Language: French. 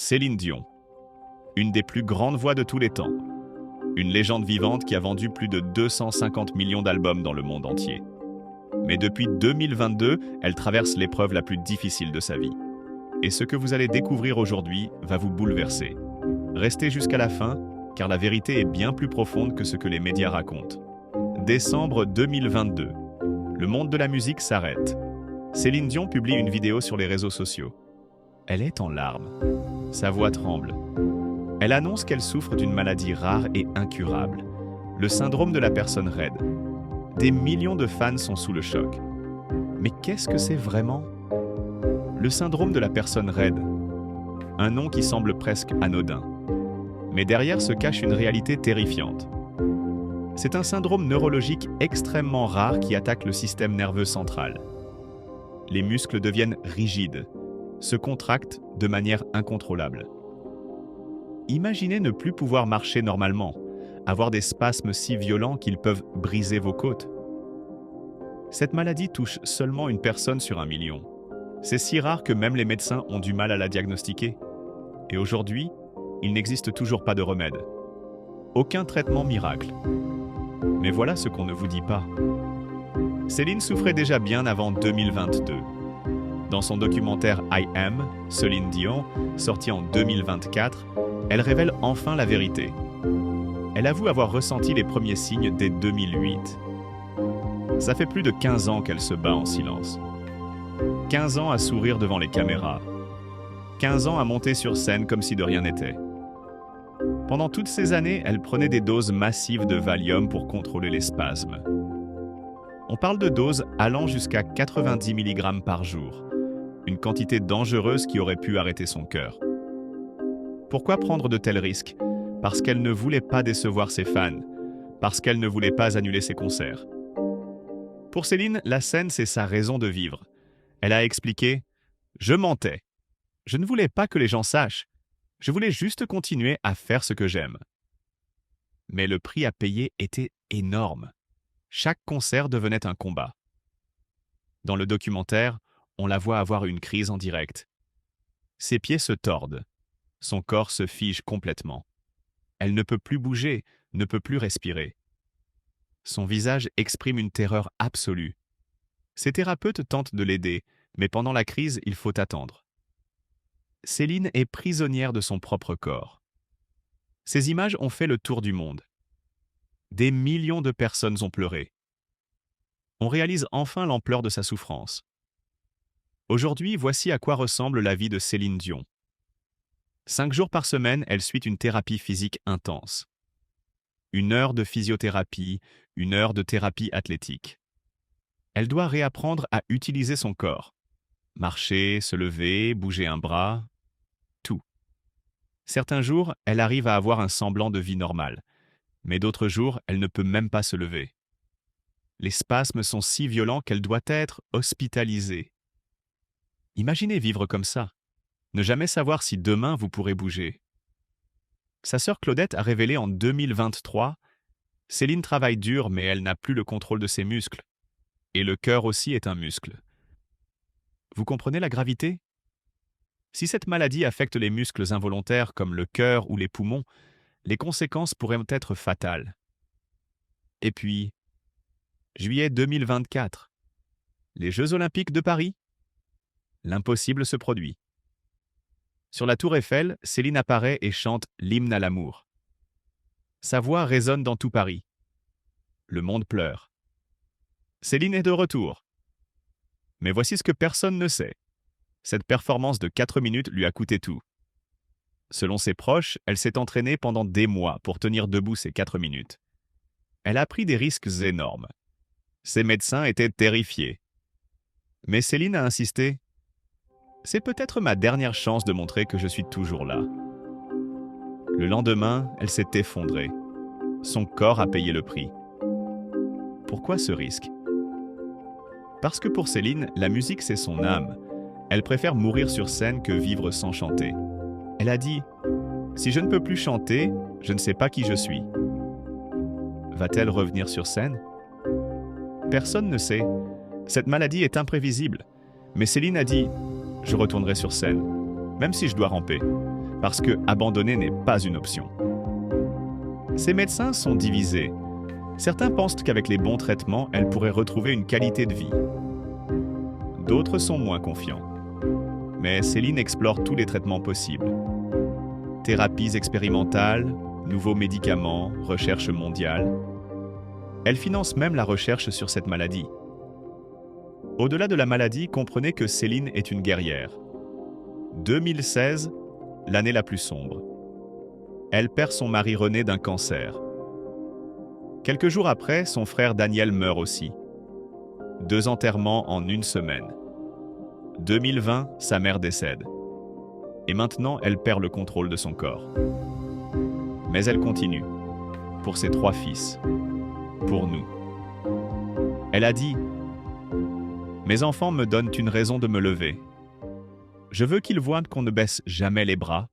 Céline Dion, une des plus grandes voix de tous les temps. Une légende vivante qui a vendu plus de 250 millions d'albums dans le monde entier. Mais depuis 2022, elle traverse l'épreuve la plus difficile de sa vie. Et ce que vous allez découvrir aujourd'hui va vous bouleverser. Restez jusqu'à la fin, car la vérité est bien plus profonde que ce que les médias racontent. Décembre 2022. Le monde de la musique s'arrête. Céline Dion publie une vidéo sur les réseaux sociaux. Elle est en larmes. Sa voix tremble. Elle annonce qu'elle souffre d'une maladie rare et incurable, le syndrome de la personne raide. Des millions de fans sont sous le choc. Mais qu'est-ce que c'est vraiment? Le syndrome de la personne raide. Un nom qui semble presque anodin. Mais derrière se cache une réalité terrifiante. C'est un syndrome neurologique extrêmement rare qui attaque le système nerveux central. Les muscles deviennent rigides, se contractent de manière incontrôlable. Imaginez ne plus pouvoir marcher normalement, avoir des spasmes si violents qu'ils peuvent briser vos côtes. Cette maladie touche seulement une personne sur 1 million. C'est si rare que même les médecins ont du mal à la diagnostiquer. Et aujourd'hui, il n'existe toujours pas de remède. Aucun traitement miracle. Mais voilà ce qu'on ne vous dit pas. Céline souffrait déjà bien avant 2022. Dans son documentaire I Am, Céline Dion, sorti en 2024, elle révèle enfin la vérité. Elle avoue avoir ressenti les premiers signes dès 2008. Ça fait plus de 15 ans qu'elle se bat en silence. 15 ans à sourire devant les caméras. 15 ans à monter sur scène comme si de rien n'était. Pendant toutes ces années, elle prenait des doses massives de Valium pour contrôler les spasmes. On parle de doses allant jusqu'à 90 mg par jour, une quantité dangereuse qui aurait pu arrêter son cœur. Pourquoi prendre de tels risques? Parce qu'elle ne voulait pas décevoir ses fans, parce qu'elle ne voulait pas annuler ses concerts. Pour Céline, la scène, c'est sa raison de vivre. Elle a expliqué « Je mentais. Je ne voulais pas que les gens sachent. Je voulais juste continuer à faire ce que j'aime. » Mais le prix à payer était énorme. Chaque concert devenait un combat. Dans le documentaire, on la voit avoir une crise en direct. Ses pieds se tordent. Son corps se fige complètement. Elle ne peut plus bouger, ne peut plus respirer. Son visage exprime une terreur absolue. Ses thérapeutes tentent de l'aider, mais pendant la crise, il faut attendre. Céline est prisonnière de son propre corps. Ces images ont fait le tour du monde. Des millions de personnes ont pleuré. On réalise enfin l'ampleur de sa souffrance. Aujourd'hui, voici à quoi ressemble la vie de Céline Dion. 5 jours par semaine, elle suit une thérapie physique intense. 1 heure de physiothérapie, 1 heure de thérapie athlétique. Elle doit réapprendre à utiliser son corps. Marcher, se lever, bouger un bras, tout. Certains jours, elle arrive à avoir un semblant de vie normale, mais d'autres jours, elle ne peut même pas se lever. Les spasmes sont si violents qu'elle doit être hospitalisée. Imaginez vivre comme ça. Ne jamais savoir si demain vous pourrez bouger. Sa sœur Claudette a révélé en 2023 « Céline travaille dur mais elle n'a plus le contrôle de ses muscles. Et le cœur aussi est un muscle. » Vous comprenez la gravité? Si cette maladie affecte les muscles involontaires comme le cœur ou les poumons, les conséquences pourraient être fatales. Et puis, juillet 2024, les Jeux Olympiques de Paris? L'impossible se produit. Sur la tour Eiffel, Céline apparaît et chante l'hymne à l'amour. Sa voix résonne dans tout Paris. Le monde pleure. Céline est de retour. Mais voici ce que personne ne sait. Cette performance de 4 minutes lui a coûté tout. Selon ses proches, elle s'est entraînée pendant des mois pour tenir debout ces 4 minutes. Elle a pris des risques énormes. Ses médecins étaient terrifiés. Mais Céline a insisté. C'est peut-être ma dernière chance de montrer que je suis toujours là. Le lendemain, elle s'est effondrée. Son corps a payé le prix. Pourquoi ce risque? Parce que pour Céline, la musique c'est son âme. Elle préfère mourir sur scène que vivre sans chanter. Elle a dit « Si je ne peux plus chanter, je ne sais pas qui je suis. » Va-t-elle revenir sur scène? Personne ne sait. Cette maladie est imprévisible. Mais Céline a dit « Je retournerai sur scène, même si je dois ramper. parce que abandonner n'est pas une option. Ces médecins sont divisés. Certains pensent qu'avec les bons traitements, elle pourrait retrouver une qualité de vie. D'autres sont moins confiants. Mais Céline explore tous les traitements possibles. Thérapies expérimentales, nouveaux médicaments, recherche mondiale. Elle finance même la recherche sur cette maladie. Au-delà de la maladie, comprenez que Céline est une guerrière. 2016, l'année la plus sombre. Elle perd son mari René d'un cancer. Quelques jours après, son frère Daniel meurt aussi. 2 enterrements en une semaine. 2020, sa mère décède. Et maintenant, elle perd le contrôle de son corps. Mais elle continue. Pour ses 3 fils. Pour nous. Elle a dit « Mes enfants me donnent une raison de me lever. Je veux qu'ils voient qu'on ne baisse jamais les bras